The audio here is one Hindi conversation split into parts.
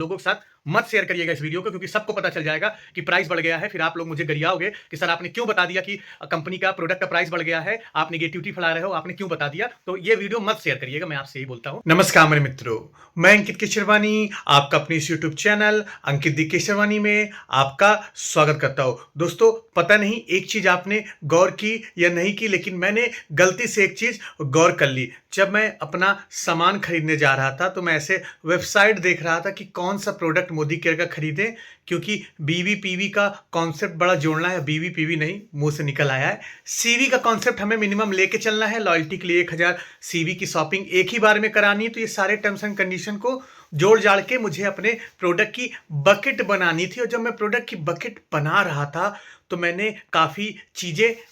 लोगों के साथ मत शेयर करिएगा इस वीडियो को, क्योंकि सबको पता चल जाएगा कि प्राइस बढ़ गया है। फिर आप लोग मुझे गरियाओगे कि सर आपने क्यों बता दिया कि कंपनी का प्रोडक्ट का प्राइस बढ़ गया है, आप नेगेटिविटी फैला रहे हो, आपने क्यों बता दिया। तो ये वीडियो मत शेयर करिएगा, मैं आपसे यही बोलता हूं। नमस्कार मेरे मित्रों, मैं अंकित केशरवानी आपका अपने इस यूट्यूब चैनल अंकित दी केशरवानी में आपका स्वागत करता हूं। दोस्तों, पता नहीं एक चीज आपने गौर की या नहीं की, लेकिन मैंने गलती से एक चीज गौर कर ली। जब मैं अपना सामान खरीदने जा रहा था तो मैं ऐसे वेबसाइट देख रहा था कि कौन सा प्रोडक्ट मोदी केयर का खरीदें, क्योंकि बीवी पीवी का कॉन्सेप्ट बड़ा जोड़ना है। बीवी पीवी नहीं, मुंह से निकल आया है। सीवी का कॉन्सेप्ट हमें मिनिमम लेके चलना है। लॉयल्टी के लिए 1000 सीवी की शॉपिंग एक ही बार में करानी है। तो ये सारे टर्म्स एंड कंडीशन को जोड़ जाड़ के मुझे अपने प्रोडक्ट की बकेट बनानी थी। और जब मैं प्रोडक्ट की बकेट बना रहा था तो मैंने काफ़ी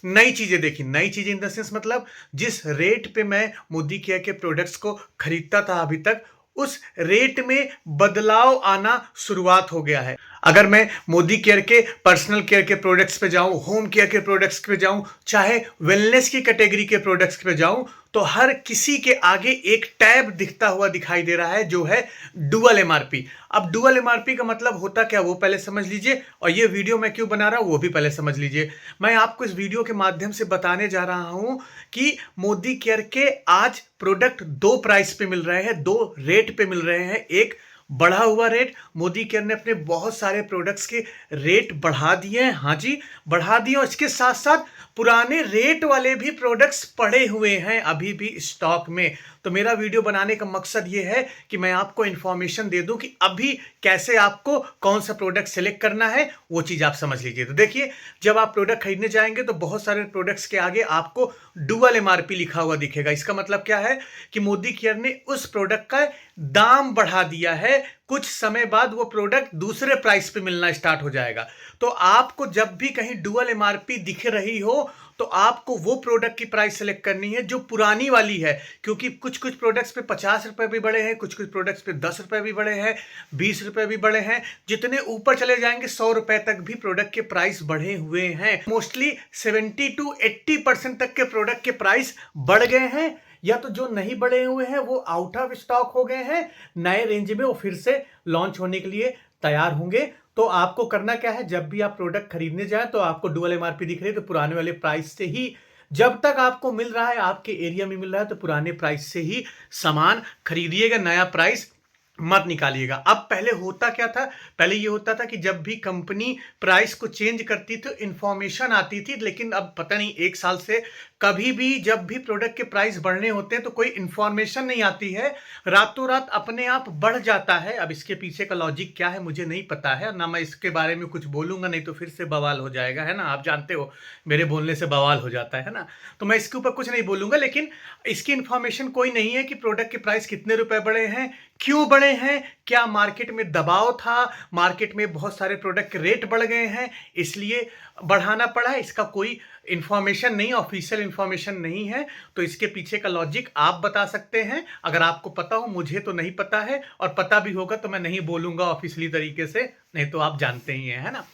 नई चीज़ें देखी। नई चीज़ें इन द सेंस मतलब जिस रेट पे मैं मोदी केयर के प्रोडक्ट्स को खरीदता था अभी तक, उस रेट में बदलाव आना शुरुआत हो गया है। अगर मैं मोदी केयर के पर्सनल केयर के प्रोडक्ट्स पे जाऊं, होम केयर के प्रोडक्ट्स पे जाऊं, चाहे वेलनेस की कैटेगरी के प्रोडक्ट्स पे जाऊं, तो हर किसी के आगे एक टैब दिखता हुआ दिखाई दे रहा है जो है डुअल एमआरपी। अब डुअल एमआरपी का मतलब होता क्या, वो पहले समझ लीजिए, और ये वीडियो मैं क्यों बना रहा हूं वो भी पहले समझ लीजिए। मैं आपको इस वीडियो के माध्यम से बताने जा रहा हूं कि मोदी केयर के आज प्रोडक्ट दो प्राइस पे मिल रहे हैं, दो रेट पे मिल रहे हैं। एक बढ़ा हुआ रेट, मोदी केयर ने अपने बहुत सारे प्रोडक्ट्स के रेट बढ़ा दिए हैं। हाँ जी, बढ़ा दिए। और इसके साथ साथ पुराने रेट वाले भी प्रोडक्ट्स पड़े हुए हैं अभी भी स्टॉक में। तो मेरा वीडियो बनाने का मकसद ये है कि मैं आपको इंफॉर्मेशन दे दूं कि अभी कैसे आपको कौन सा प्रोडक्ट सेलेक्ट करना है, वो चीज़ आप समझ लीजिए। तो देखिए, जब आप प्रोडक्ट खरीदने जाएंगे तो बहुत सारे प्रोडक्ट्स के आगे आपको डुअल एमआरपी लिखा हुआ दिखेगा। इसका मतलब क्या है कि मोदी केयर ने उस प्रोडक्ट का दाम बढ़ा दिया है। कुछ समय बाद वो प्रोडक्ट दूसरे प्राइस पे मिलना स्टार्ट हो जाएगा। तो आपको जब भी कहीं डुअल एमआरपी दिख रही हो तो आपको वो प्रोडक्ट की प्राइस सेलेक्ट करनी है जो पुरानी वाली है, क्योंकि कुछ कुछ प्रोडक्ट्स पे 50 रुपए भी बढ़े हैं, कुछ कुछ प्रोडक्ट्स पे 10 रुपए भी बढ़े हैं, 20 रुपए भी बढ़े हैं। जितने ऊपर चले जाएंगे 100 रुपए तक भी प्रोडक्ट के प्राइस बढ़े हुए हैं। मोस्टली 70 to 80% तक के प्रोडक्ट के प्राइस बढ़ गए हैं, या तो जो नहीं बढ़े हुए हैं वो आउट ऑफ स्टॉक हो गए हैं। नए रेंज में वो फिर से लॉन्च होने के लिए तैयार होंगे। तो आपको करना क्या है, जब भी आप प्रोडक्ट खरीदने जाए तो आपको डुअल एमआरपी दिख रही है तो पुराने वाले प्राइस से ही, जब तक आपको मिल रहा है, आपके एरिया में मिल रहा है, तो पुराने प्राइस से ही सामान खरीदिएगा, नया प्राइस मत निकालिएगा। अब पहले होता क्या था, पहले ये होता था कि जब भी कंपनी प्राइस को चेंज करती तो इंफॉर्मेशन आती थी, लेकिन अब पता नहीं 1 साल से कभी भी जब भी प्रोडक्ट के प्राइस बढ़ने होते हैं तो कोई इंफॉर्मेशन नहीं आती है, रातों रात अपने आप बढ़ जाता है। अब इसके पीछे का लॉजिक क्या है मुझे नहीं पता है, ना मैं इसके बारे में कुछ बोलूंगा, नहीं तो फिर से बवाल हो जाएगा, है ना। आप जानते हो मेरे बोलने से बवाल हो जाता है ना। तो मैं इसके ऊपर कुछ नहीं बोलूंगा, लेकिन इसकी इंफॉर्मेशन कोई नहीं है कि प्रोडक्ट के प्राइस कितने रुपए बढ़े हैं, क्यों बढ़े हैं, क्या मार्केट में दबाव था, मार्केट में बहुत सारे प्रोडक्ट के रेट बढ़ गए हैं इसलिए बढ़ाना पड़ा है। इसका कोई इंफॉर्मेशन नहीं, ऑफिशियल इंफॉर्मेशन नहीं है। तो इसके पीछे का लॉजिक आप बता सकते हैं अगर आपको पता हो। मुझे तो नहीं पता है, और पता भी होगा तो मैं नहीं बोलूंगा ऑफिशियली तरीके से, नहीं तो आप जानते ही हैं, है ना।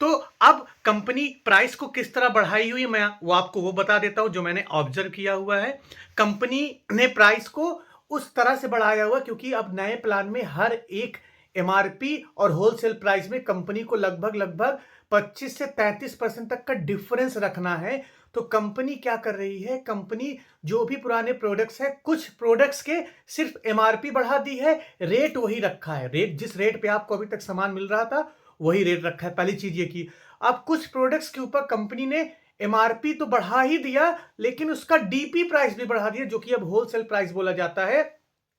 तो अब कंपनी प्राइस को किस तरह बढ़ाई हुई, मैं वो आपको बता देता हूं जो मैंने ऑब्जर्व किया हुआ है। कंपनी ने प्राइस को उस तरह से बढ़ाया हुआ क्योंकि अब नए प्लान में हर एक एमआरपी और होलसेल प्राइस में कंपनी को लगभग 25 से 33% तक का डिफरेंस रखना है। तो कंपनी क्या कर रही है, कंपनी जो भी पुराने प्रोडक्ट्स है, कुछ प्रोडक्ट्स के सिर्फ एमआरपी बढ़ा दी है, रेट वही रखा है। रेट जिस रेट पे आपको अभी तक सामान मिल रहा था वही रेट रखा है। पहली चीज ये की। अब कुछ प्रोडक्ट्स के ऊपर कंपनी ने एमआरपी तो बढ़ा ही दिया, लेकिन उसका डीपी प्राइस भी बढ़ा दिया, जो कि अब होलसेल प्राइस बोला जाता है,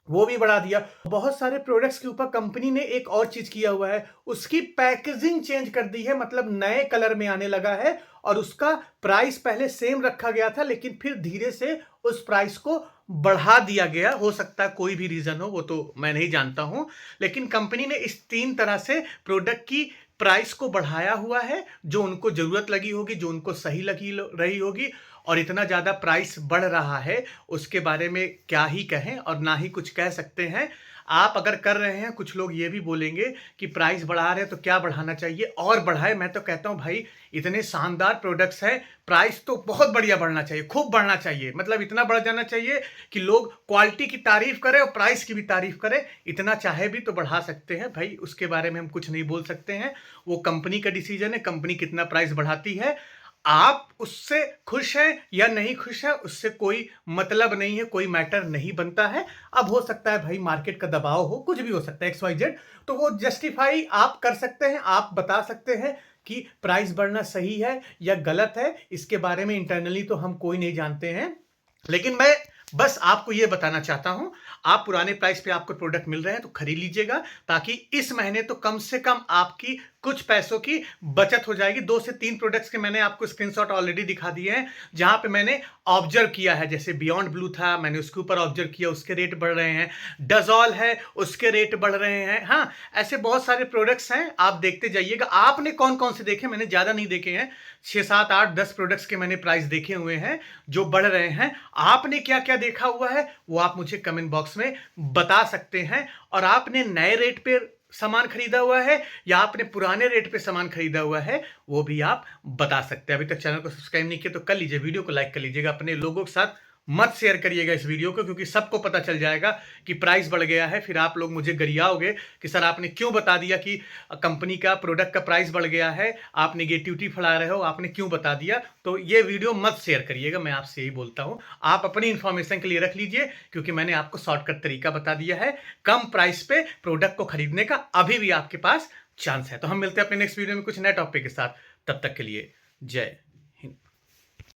वो भी बढ़ा दिया। बहुत सारे प्रोडक्ट्स के ऊपर कंपनी ने एक और चीज किया हुआ है, उसकी पैकेजिंग चेंज कर दी है, मतलब नए कलर में आने लगा है। और उसका प्राइस पहले सेम रखा गया था, लेकिन फिर धीरे से उस प्राइस को बढ़ा दिया गया। हो सकता है कोई भी रीजन हो, वो तो मैं नहीं जानता हूं, लेकिन कंपनी ने इस 3 तरह से प्रोडक्ट की प्राइस को बढ़ाया हुआ है, जो उनको जरूरत लगी होगी, जो उनको सही लगी रही होगी। और इतना ज़्यादा प्राइस बढ़ रहा है, उसके बारे में क्या ही कहें और ना ही कुछ कह सकते हैं। आप अगर कर रहे हैं, कुछ लोग ये भी बोलेंगे कि प्राइस बढ़ा रहे हैं तो क्या बढ़ाना चाहिए और बढ़ाए। मैं तो कहता हूँ भाई, इतने शानदार प्रोडक्ट्स हैं, प्राइस तो बहुत बढ़िया बढ़ना चाहिए, खूब बढ़ना चाहिए, मतलब इतना बढ़ जाना चाहिए कि लोग क्वालिटी की तारीफ करें और प्राइस की भी तारीफ करें। इतना चाहे भी तो बढ़ा सकते हैं भाई, उसके बारे में हम कुछ नहीं बोल सकते हैं। वो कंपनी का डिसीजन है, कंपनी कितना प्राइस बढ़ाती है। आप उससे खुश हैं या नहीं खुश हैं, उससे कोई मतलब नहीं है, कोई मैटर नहीं बनता है। अब हो सकता है भाई मार्केट का दबाव हो, कुछ भी हो सकता है, XYZ, तो वो जस्टिफाई आप कर सकते हैं, आप बता सकते हैं कि प्राइस बढ़ना सही है या गलत है। इसके बारे में इंटरनली तो हम कोई नहीं जानते हैं, लेकिन मैं बस आपको ये बताना चाहता हूं, आप पुराने प्राइस पे आपको प्रोडक्ट मिल रहे हैं तो खरीद लीजिएगा, ताकि इस महीने तो कम से कम आपकी कुछ पैसों की बचत हो जाएगी। 2 से 3 प्रोडक्ट्स के मैंने आपको स्क्रीनशॉट ऑलरेडी दिखा दिए हैं, जहां पे मैंने ऑब्जर्व किया है। जैसे बियॉन्ड ब्लू था, मैंने उसके ऊपर ऑब्जर्व किया, उसके रेट बढ़ रहे हैं। डजॉल है, उसके रेट बढ़ रहे हैं। हाँ, ऐसे बहुत सारे प्रोडक्ट्स हैं, आप देखते जाइएगा। आपने कौन कौन से देखे? मैंने ज्यादा नहीं देखे हैं, 6, 7, 8, 10 प्रोडक्ट्स के मैंने प्राइस देखे हुए हैं जो बढ़ रहे हैं। आपने क्या क्या देखा हुआ है वो आप मुझे कमेंट बॉक्स में बता सकते हैं। और आपने नए रेट पे सामान खरीदा हुआ है या आपने पुराने रेट पे सामान खरीदा हुआ है, वो भी आप बता सकते हैं। अभी तक चैनल को सब्सक्राइब नहीं किया तो कर लीजिए, वीडियो को लाइक कर लीजिएगा, अपने लोगों के साथ मत शेयर करिएगा इस वीडियो को, क्योंकि सबको पता चल जाएगा कि प्राइस बढ़ गया है। फिर आप लोग मुझे गरियाओगे कि सर आपने क्यों बता दिया कि कंपनी का प्रोडक्ट का प्राइस बढ़ गया है, आप नेगेटिविटी फैला रहे हो, आपने क्यों बता दिया। तो ये वीडियो मत शेयर करिएगा, मैं आपसे यही बोलता हूं। आप अपनी इंफॉर्मेशन के लिए रख लीजिए, क्योंकि मैंने आपको शॉर्टकट तरीका बता दिया है कम प्राइस पे प्रोडक्ट को खरीदने का। अभी भी आपके पास चांस है। तो हम मिलते हैं अपने नेक्स्ट वीडियो में कुछ नए टॉपिक के साथ। तब तक के लिए जय